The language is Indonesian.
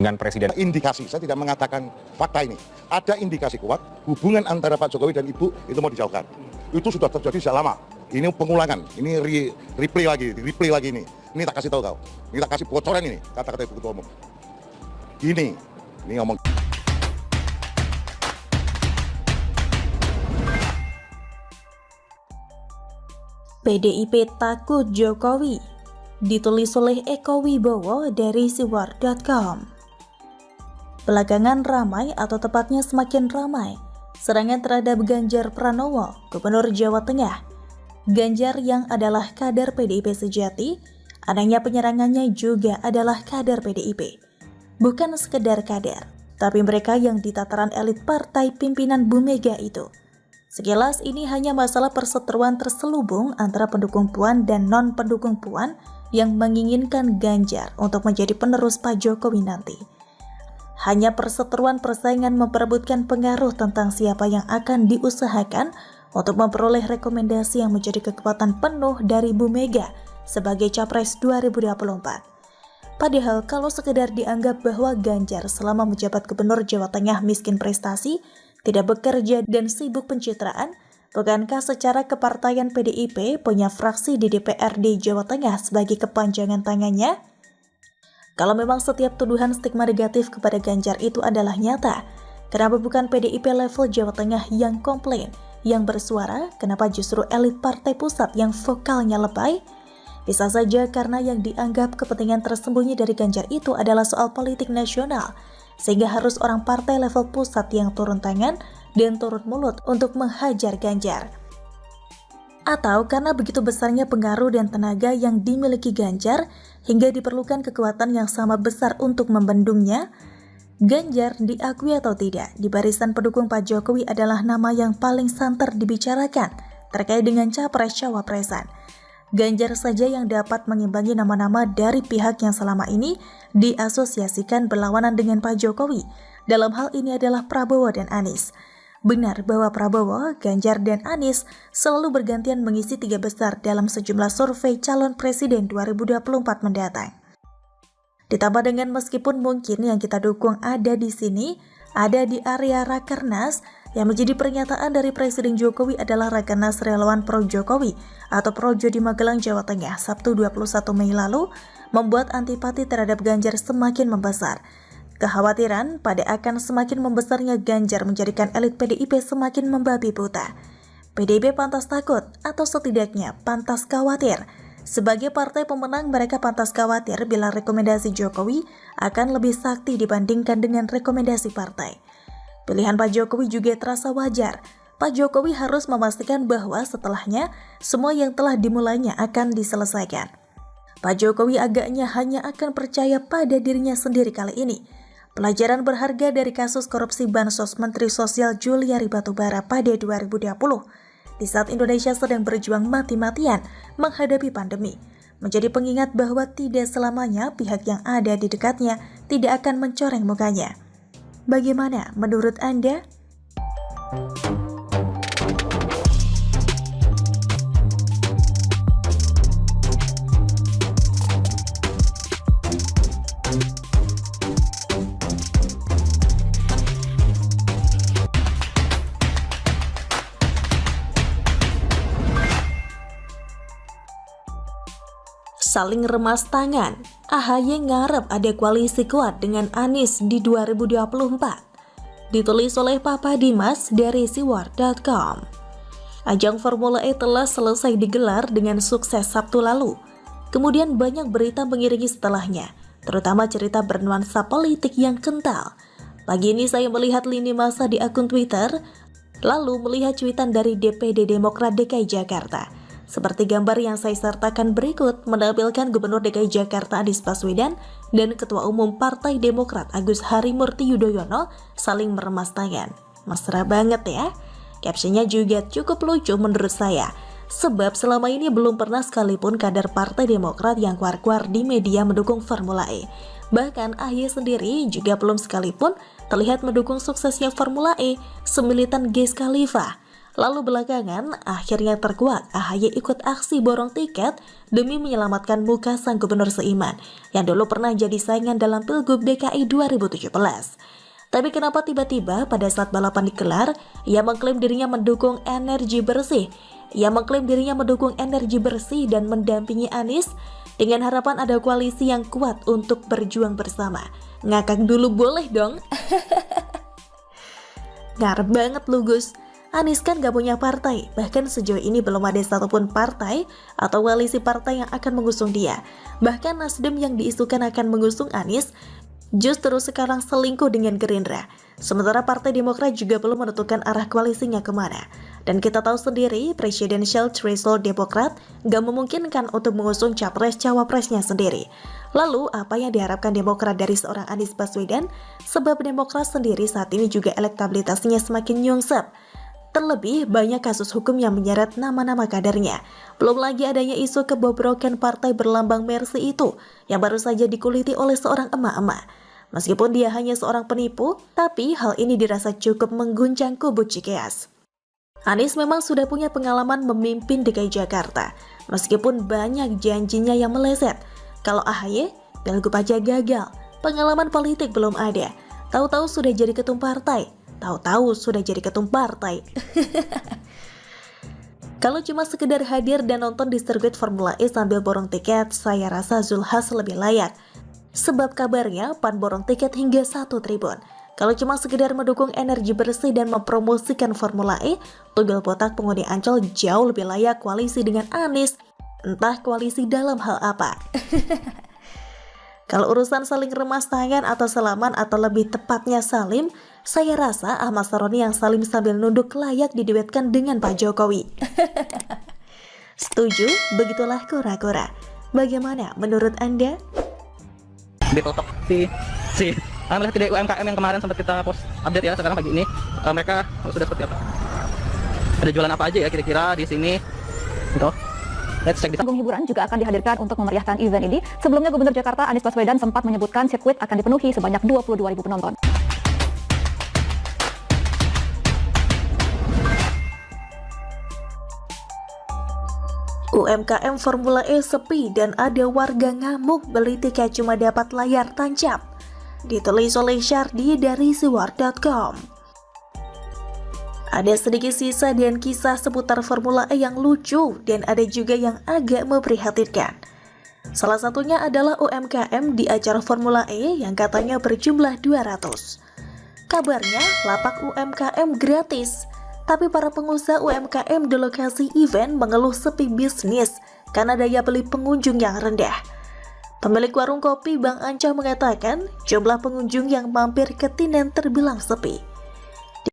dengan Presiden. Indikasi, saya tidak mengatakan fakta ini. Ada indikasi kuat hubungan antara Pak Jokowi dan Ibu itu mau dijauhkan. Itu sudah terjadi sejak lama. Ini pengulangan, ini replay lagi ini. Ini tak kasih tahu kau. Ini tak kasih bocoran ini kata-kata Ibu Ketua Umum. Ini ngomong. PDIP takut Jokowi, ditulis oleh Eko Wibowo dari siwar.com. Belakangan ramai atau tepatnya semakin ramai serangan terhadap Ganjar Pranowo, Gubernur Jawa Tengah. Ganjar yang adalah kader PDIP sejati, adanya penyerangannya juga adalah kader PDIP. Bukan sekedar kader, tapi mereka yang di tataran elit partai pimpinan Bu Mega itu. Sekilas ini hanya masalah perseteruan terselubung antara pendukung Puan dan non-pendukung Puan yang menginginkan Ganjar untuk menjadi penerus Pak Jokowi nanti. Hanya perseteruan persaingan memperebutkan pengaruh tentang siapa yang akan diusahakan untuk memperoleh rekomendasi yang menjadi kekuatan penuh dari Bu Mega sebagai Capres 2024. Padahal kalau sekedar dianggap bahwa Ganjar selama menjabat Gubernur Jawa Tengah miskin prestasi, tidak bekerja dan sibuk pencitraan, bukankah secara kepartaian PDIP punya fraksi di DPRD Jawa Tengah sebagai kepanjangan tangannya? Kalau memang setiap tuduhan stigma negatif kepada Ganjar itu adalah nyata, kenapa bukan PDIP level Jawa Tengah yang komplain, yang bersuara, kenapa justru elit partai pusat yang vokalnya lebay? Bisa saja karena yang dianggap kepentingan tersembunyi dari Ganjar itu adalah soal politik nasional, sehingga harus orang partai level pusat yang turun tangan dan turun mulut untuk menghajar Ganjar. Atau karena begitu besarnya pengaruh dan tenaga yang dimiliki Ganjar hingga diperlukan kekuatan yang sama besar untuk membendungnya. Ganjar diakui atau tidak, di barisan pendukung Pak Jokowi adalah nama yang paling santer dibicarakan terkait dengan capres-cawapresan. Ganjar saja yang dapat mengimbangi nama-nama dari pihak yang selama ini diasosiasikan berlawanan dengan Pak Jokowi. Dalam hal ini adalah Prabowo dan Anies. Benar bahwa Prabowo, Ganjar, dan Anies selalu bergantian mengisi 3 besar dalam sejumlah survei calon presiden 2024 mendatang. Ditambah dengan meskipun mungkin yang kita dukung ada di sini, ada di area Rakernas, yang menjadi pernyataan dari Presiden Jokowi adalah Rakernas Relawan Pro Jokowi atau Projo di Magelang, Jawa Tengah, Sabtu 21 Mei lalu, membuat antipati terhadap Ganjar semakin membesar. Kekhawatiran pada akan semakin membesarnya Ganjar menjadikan elit PDIP semakin membabi buta. PDIP pantas takut atau setidaknya pantas khawatir. Sebagai partai pemenang, mereka pantas khawatir bila rekomendasi Jokowi akan lebih sakti dibandingkan dengan rekomendasi partai. Pilihan Pak Jokowi juga terasa wajar. Pak Jokowi harus memastikan bahwa setelahnya, semua yang telah dimulainya akan diselesaikan. Pak Jokowi agaknya hanya akan percaya pada dirinya sendiri kali ini. Pelajaran berharga dari kasus korupsi Bansos Menteri Sosial Juliari Batubara pada 2020, di saat Indonesia sedang berjuang mati-matian menghadapi pandemi, menjadi pengingat bahwa tidak selamanya pihak yang ada di dekatnya tidak akan mencoreng mukanya. Bagaimana menurut Anda? Saling remas tangan, AHY ngarep ada koalisi kuat dengan Anies di 2024. Ditulis oleh Papa Dimas dari siwar.com. Ajang Formula E telah selesai digelar dengan sukses Sabtu lalu. Kemudian banyak berita mengiringi setelahnya, terutama cerita bernuansa politik yang kental. Pagi ini saya melihat lini masa di akun Twitter, lalu melihat cuitan dari DPD Demokrat DKI Jakarta. Seperti gambar yang saya sertakan berikut menampilkan Gubernur DKI Jakarta Anies Baswedan dan Ketua Umum Partai Demokrat Agus Harimurti Yudhoyono saling meremas tangan. Mesra banget ya. Captionnya juga cukup lucu menurut saya, sebab selama ini belum pernah sekalipun kader Partai Demokrat yang keluar-keluar di media mendukung Formula E. Bahkan AHY sendiri juga belum sekalipun terlihat mendukung suksesnya Formula E semilitan Wiz Khalifa. Lalu belakangan akhirnya terkuak AHY ikut aksi borong tiket demi menyelamatkan muka sang gubernur seiman yang dulu pernah jadi saingan dalam Pilgub DKI 2017. Tapi kenapa tiba-tiba pada saat balapan digelar, ia mengklaim dirinya mendukung energi bersih. Ia mengklaim dirinya mendukung energi bersih dan mendampingi Anies dengan harapan ada koalisi yang kuat untuk berjuang bersama. Ngakak dulu boleh dong. Ngarep banget lu Gus. Anies kan gak punya partai, bahkan sejauh ini belum ada satupun partai atau koalisi partai yang akan mengusung dia. Bahkan Nasdem yang diisukan akan mengusung Anies, justru sekarang selingkuh dengan Gerindra. Sementara Partai Demokrat juga belum menentukan arah koalisinya kemana. Dan kita tahu sendiri, presidential threshold Demokrat gak memungkinkan untuk mengusung capres-cawapresnya sendiri. Lalu, apa yang diharapkan Demokrat dari seorang Anies Baswedan? Sebab Demokrat sendiri saat ini juga elektabilitasnya semakin nyungsep. Terlebih banyak kasus hukum yang menyeret nama-nama kadernya. Belum lagi adanya isu kebobrokan partai berlambang Mercy itu yang baru saja dikuliti oleh seorang emak-emak. Meskipun dia hanya seorang penipu, tapi hal ini dirasa cukup mengguncang kubu Cikeas. Anies memang sudah punya pengalaman memimpin DKI Jakarta, meskipun banyak janjinya yang meleset. Kalau AHY, Pilgub aja gagal, pengalaman politik belum ada, tahu-tahu sudah jadi ketum partai. Tahu-tahu sudah jadi ketum partai. Kalau cuma sekedar hadir dan nonton di sirkuit Formula E sambil borong tiket, saya rasa Zulhas lebih layak. Sebab kabarnya PAN borong tiket hingga 1 tribun. Kalau cuma sekedar mendukung energi bersih dan mempromosikan Formula E, Tugel Botak penghuni Ancol jauh lebih layak koalisi dengan Anies. Entah koalisi dalam hal apa. Kalau urusan saling remas tangan atau salaman atau lebih tepatnya salim, saya rasa Ahmad Saroni yang salim sambil nunduk layak diduetkan dengan Pak Jokowi. Setuju? Begitulah kura-kura. Bagaimana menurut Anda? Ditutup si melihat dari UMKM yang kemarin sempat kita post update ya, sekarang pagi ini mereka sudah seperti apa? Ada jualan apa aja ya kira-kira di sini? Gitu. Let's check. Panggung hiburan juga akan dihadirkan untuk memeriahkan event ini. Sebelumnya Gubernur Jakarta Anies Baswedan sempat menyebutkan sirkuit akan dipenuhi sebanyak 22.000 penonton. UMKM Formula E sepi dan ada warga ngamuk beli tiket cuma dapat layar tancap. Ditulis oleh Syardi dari siwar.com. Ada sedikit sisa dan kisah seputar Formula E yang lucu dan ada juga yang agak memprihatinkan. Salah satunya adalah UMKM di acara Formula E yang katanya berjumlah 200. Kabarnya lapak UMKM gratis, tapi para pengusaha UMKM di lokasi event mengeluh sepi bisnis karena daya beli pengunjung yang rendah. Pemilik warung kopi Bang Anca mengatakan jumlah pengunjung yang mampir ke Tinden terbilang sepi.